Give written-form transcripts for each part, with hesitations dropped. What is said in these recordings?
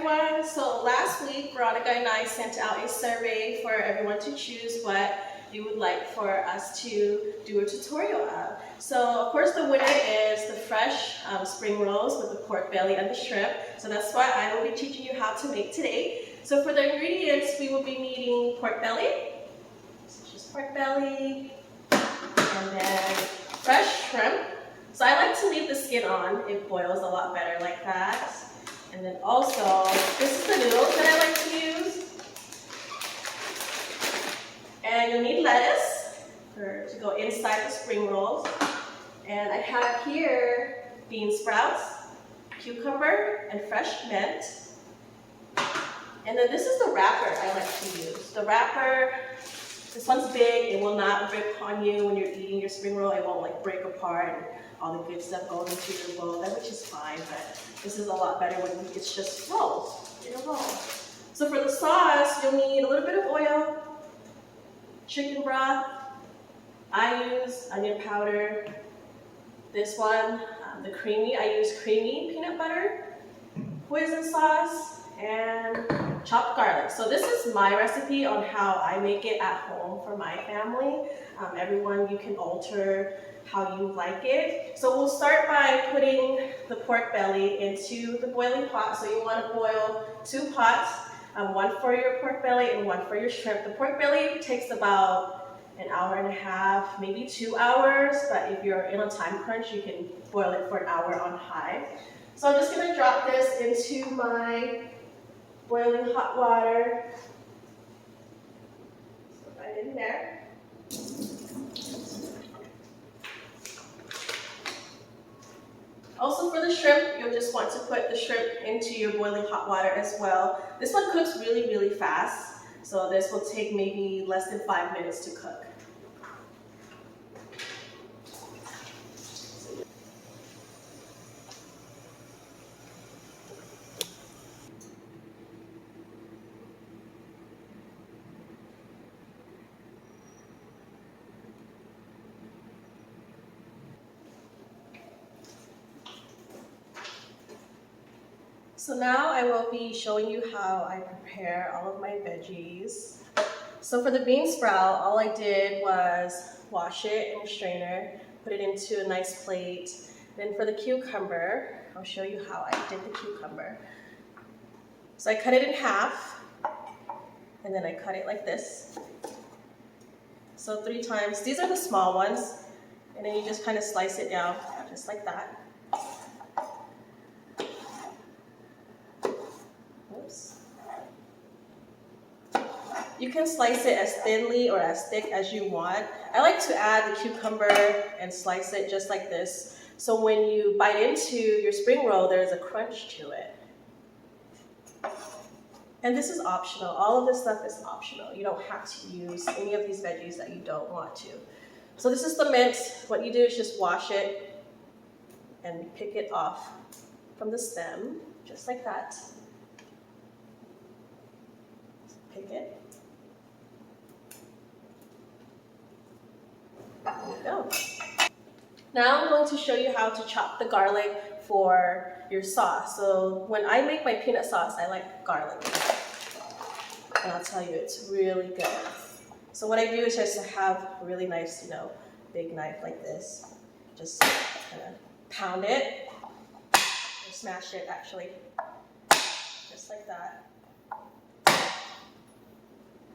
everyone. So last week, Veronica and I sent out a survey for everyone to choose what you would like for us to do a tutorial of. So of course the winner is the fresh spring rolls with the pork belly and the shrimp. So that's what I will be teaching you how to make today. So for the ingredients, we will be needing pork belly. So just pork belly, and then fresh shrimp. So I like to leave the skin on. It boils a lot better like that. And then also, this is the noodles that I like to use. And you'll need lettuce to go inside the spring rolls. And I have here bean sprouts, cucumber, and fresh mint. And then this is the wrapper I like to use. The wrapper, this one's big. It will not rip on you when you're eating your spring roll. It won't like break apart and all the good stuff goes into your bowl, which is fine, but this is a lot better when it's just rolls in a roll. So for the sauce, you'll need a little bit of oil, chicken broth. I use onion powder. This one, the creamy, I use creamy peanut butter, hoisin sauce, and chopped garlic. So this is my recipe on how I make it at home for my family. Everyone, you can alter how you like it. So we'll start by putting the pork belly into the boiling pot. So you want to boil 2 pots, one for your pork belly and one for your shrimp. The pork belly takes about an hour and a half, maybe 2 hours, but if you're in a time crunch, you can boil it for an hour on high. So I'm just going to drop this into my boiling hot water. So right in there. Also for the shrimp, you'll just want to put the shrimp into your boiling hot water as well. This one cooks really, really fast. So this will take maybe less than 5 minutes to cook. So now I will be showing you how I prepare all of my veggies. So for the bean sprout, all I did was wash it in a strainer, put it into a nice plate. Then for the cucumber, I'll show you how I did the cucumber. So I cut it in half, and then I cut it like this. So 3 times. These are the small ones, and then you just kind of slice it down, just like that. You can slice it as thinly or as thick as you want. I like to add the cucumber and slice it just like this. So when you bite into your spring roll, there's a crunch to it. And this is optional. All of this stuff is optional. You don't have to use any of these veggies that you don't want to. So this is the mint. What you do is just wash it and pick it off from the stem, just like that. Pick it. There you go. Now I'm going to show you how to chop the garlic for your sauce. So when I make my peanut sauce, I like garlic. And I'll tell you, it's really good. So what I do is just have a really nice, big knife like this. Just kind of pound it, or smash it actually, just like that.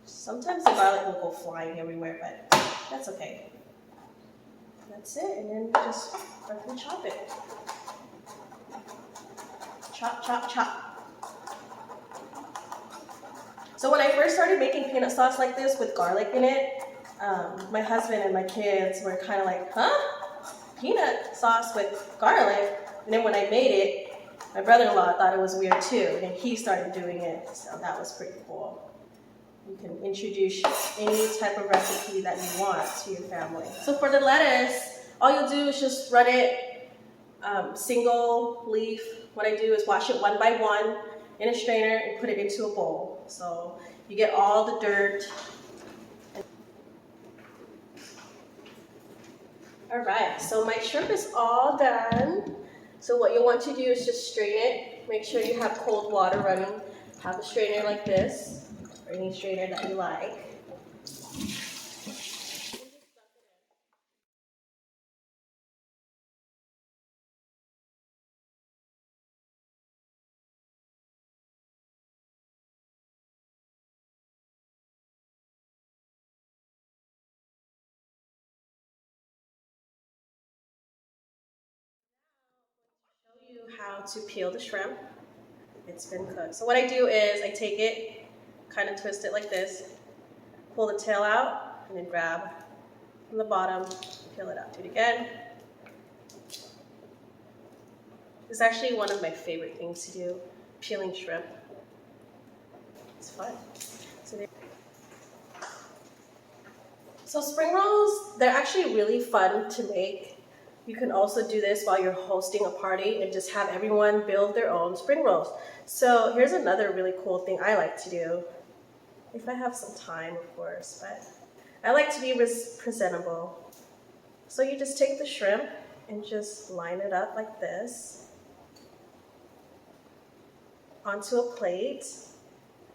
Sometimes the garlic will go flying everywhere, but that's okay. That's it, and then just roughly chop it. Chop, chop, chop. So when I first started making peanut sauce like this with garlic in it, my husband and my kids were kind of like, huh? Peanut sauce with garlic? And then when I made it, my brother-in-law thought it was weird too, and he started doing it, so that was pretty cool. You can introduce any type of recipe that you want to your family. So for the lettuce, all you'll do is just run it single leaf. What I do is wash it one by one in a strainer and put it into a bowl. So you get all the dirt. All right, so my shrimp is all done. So what you want to do is just strain it make sure you have cold water running. Have a strainer like this, or any strainer that you like. Show you how to peel the shrimp. It's been cooked. So what I do is I take it, kind of twist it like this, pull the tail out, and then grab from the bottom, peel it out. Do it again. It's actually one of my favorite things to do, peeling shrimp. It's fun. So spring rolls, they're actually really fun to make. You can also do this while you're hosting a party and just have everyone build their own spring rolls. So here's another really cool thing I like to do, if I have some time, of course, but I like to be presentable. So you just take the shrimp and just line it up like this onto a plate.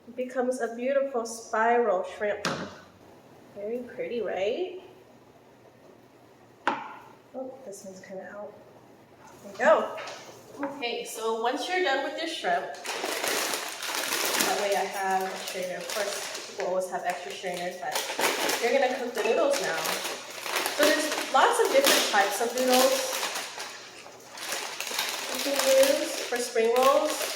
It becomes a beautiful spiral shrimp. Very pretty, right? Oh, this one's kind of out. There you go. Okay, so once you're done with your shrimp, that way I have a strainer. Of course, people always have extra strainers, but you're gonna cook the noodles now. So there's lots of different types of noodles you can use for spring rolls.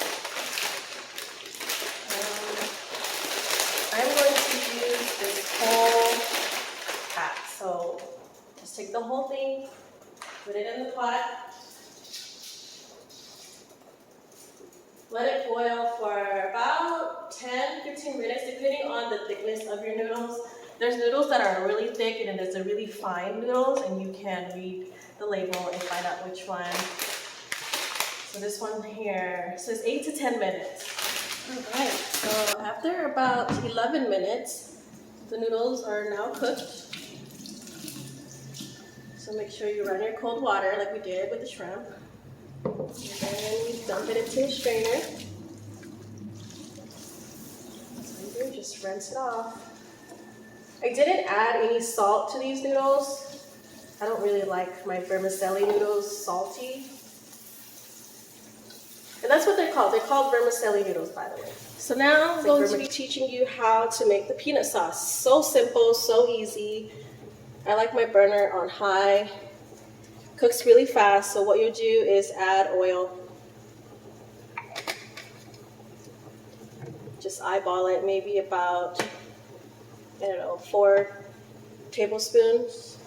I'm going to use this whole pack. So just take the whole thing, put it in the pot, let it boil for about 10-15 minutes, depending on the thickness of your noodles. There's noodles that are really thick, and then there's the really fine noodles, and you can read the label and find out which one. So this one here says 8 to 10 minutes. Alright, so after about 11 minutes, the noodles are now cooked. So make sure you run your cold water like we did with the shrimp. And then you dump it into a strainer. That's what you do, just rinse it off. I didn't add any salt to these noodles. I don't really like my vermicelli noodles salty. And that's what they're called. They're called vermicelli noodles, by the way. So now I'm going to be teaching you how to make the peanut sauce. So simple, so easy. I like my burner on high. Cooks really fast, so what you'll do is add oil. Just eyeball it, maybe about, I don't know, 4 tablespoons.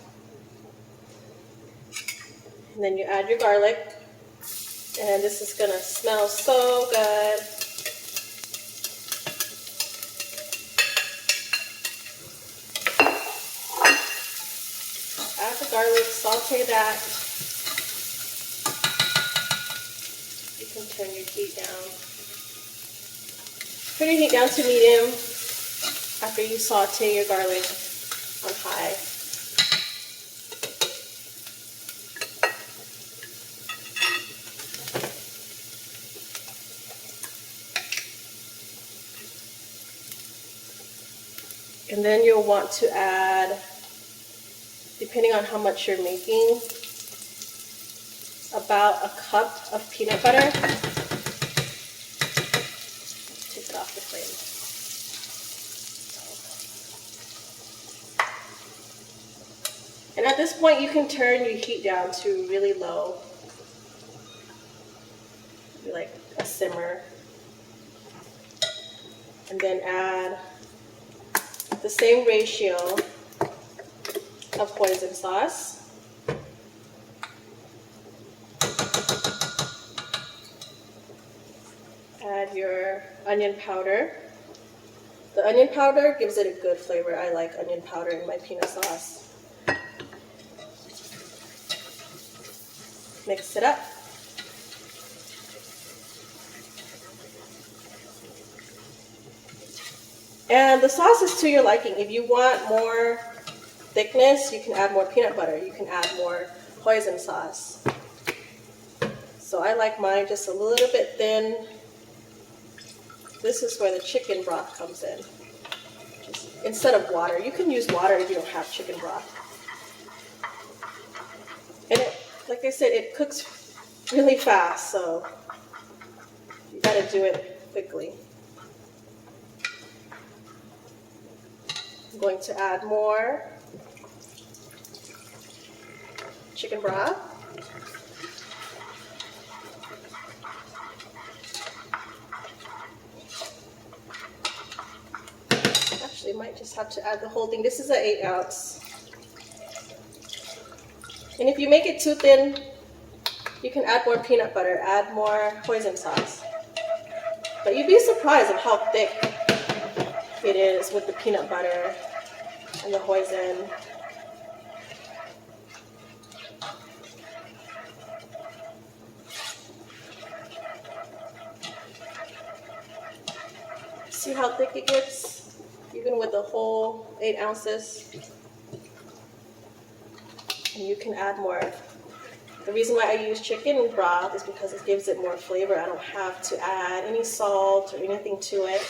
And then you add your garlic. And this is gonna smell so good. Add the garlic, saute that. You can turn your heat down. Turn your heat down to medium after you saute your garlic on high. And then you'll want to add, depending on how much you're making, about a cup of peanut butter. Take it off the flame. And at this point, you can turn your heat down to really low, maybe like a simmer. And then add the same ratio of hoisin sauce. Add your onion powder. The onion powder gives it a good flavor. I like onion powder in my peanut sauce. Mix it up. And the sauce is to your liking. If you want more thickness, you can add more peanut butter. You can add more hoisin sauce. So So I like mine just a little bit thin. This is where the chicken broth comes in. Instead of water. You can use water if you don't have chicken broth. And it, like I said, it cooks really fast, so you gotta do it quickly. I'm going to add more chicken broth. Actually, might just have to add the whole thing. This is an 8 ounce. And if you make it too thin, you can add more peanut butter, add more hoisin sauce. But you'd be surprised at how thick it is with the peanut butter and the hoisin. See how thick it gets, even with the whole 8 ounces. And you can add more. The reason why I use chicken broth is because it gives it more flavor. I don't have to add any salt or anything to it.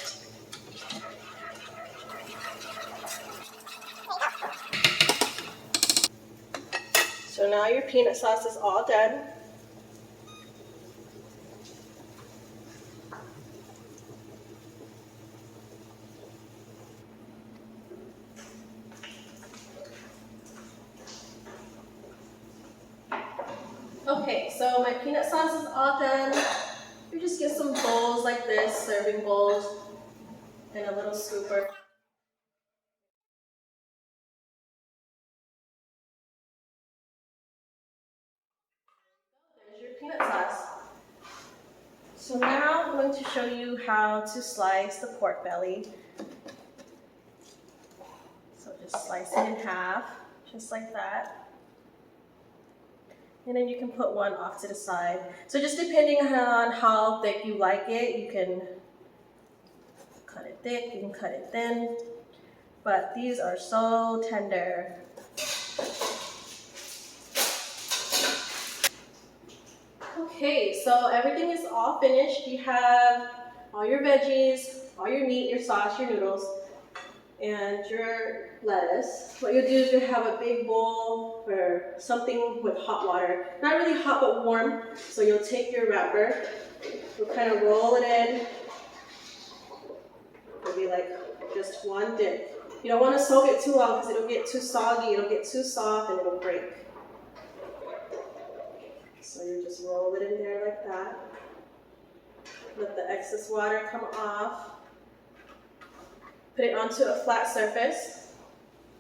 So now your peanut sauce is all done. Okay, so my peanut sauce is all done. You just get some bowls like this, serving bowls, and a little scooper. There's your peanut sauce. So now I'm going to show you how to slice the pork belly. So just slice it in half, just like that. And then you can put one off to the side. So just depending on how thick you like it, you can cut it thick, you can cut it thin. But these are so tender. Okay, so everything is all finished. You have all your veggies, all your meat, your sauce, your noodles, and your lettuce. What you'll do is you'll have a big bowl or something with hot water. Not really hot, but warm. So you'll take your wrapper, you'll kind of roll it in. It'll be like just one dip. You don't want to soak it too long because it'll get too soggy, it'll get too soft, and it'll break. So you just roll it in there like that. Let the excess water come off. Put it onto a flat surface.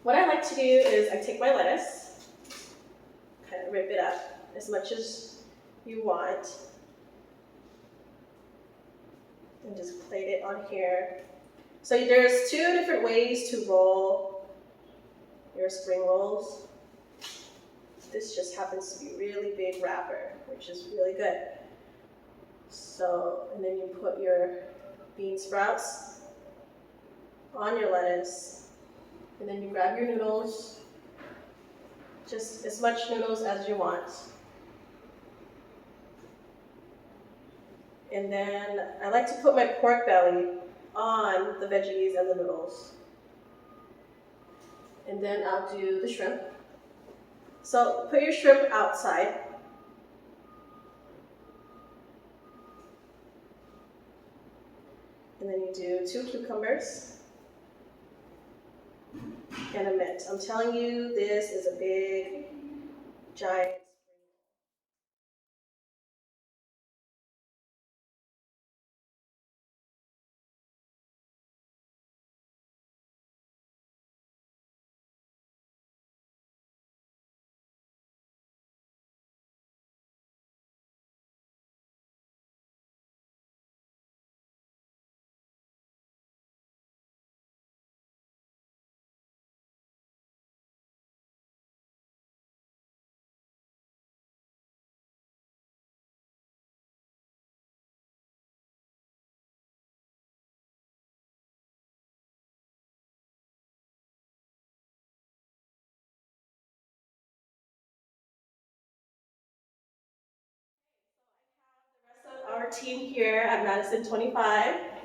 What I like to do is I take my lettuce, kind of rip it up as much as you want, and just plate it on here. So there's 2 different ways to roll your spring rolls. This just happens to be a really big wrapper, which is really good. So, and then you put your bean sprouts on your lettuce, and then you grab your noodles, just as much noodles as you want. And then I like to put my pork belly on the veggies and the noodles. And then I'll do the shrimp. So put your shrimp outside. And then you do 2 cucumbers and a mint. I'm telling you, this is a big, giant our team here at Madison25.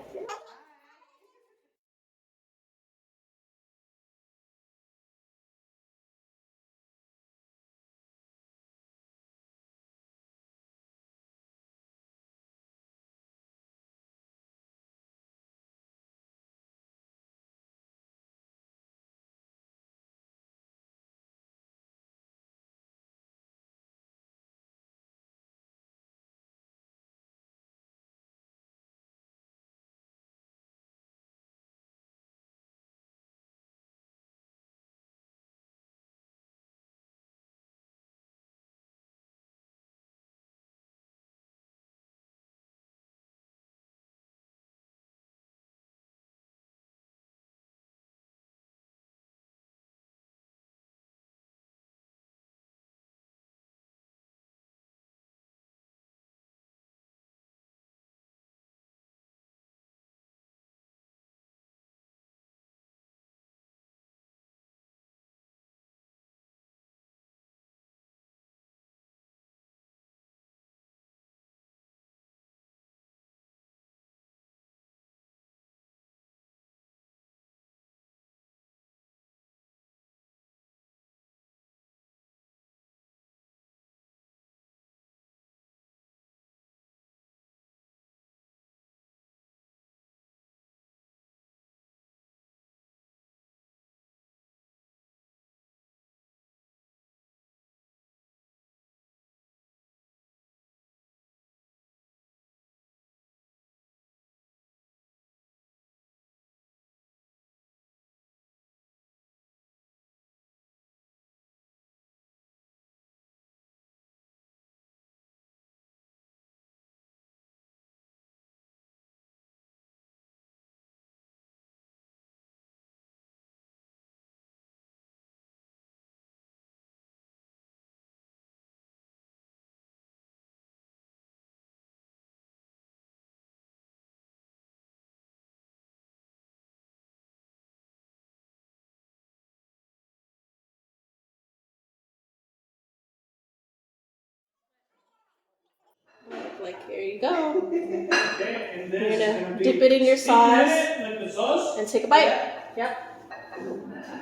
Like, here you go. Okay, and You're then gonna dip it in your sauce like the sauce. and take a bite. Yep.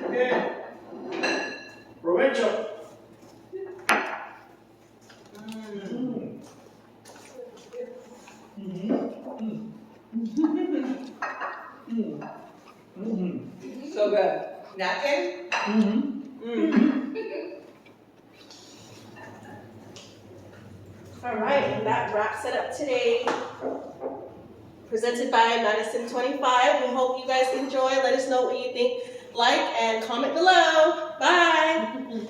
Okay. Provecho. So good. Napkin? All right, and that wraps it up today. Presented by Madison25. We hope you guys enjoy. Let us know what you think. Like and comment below. Bye.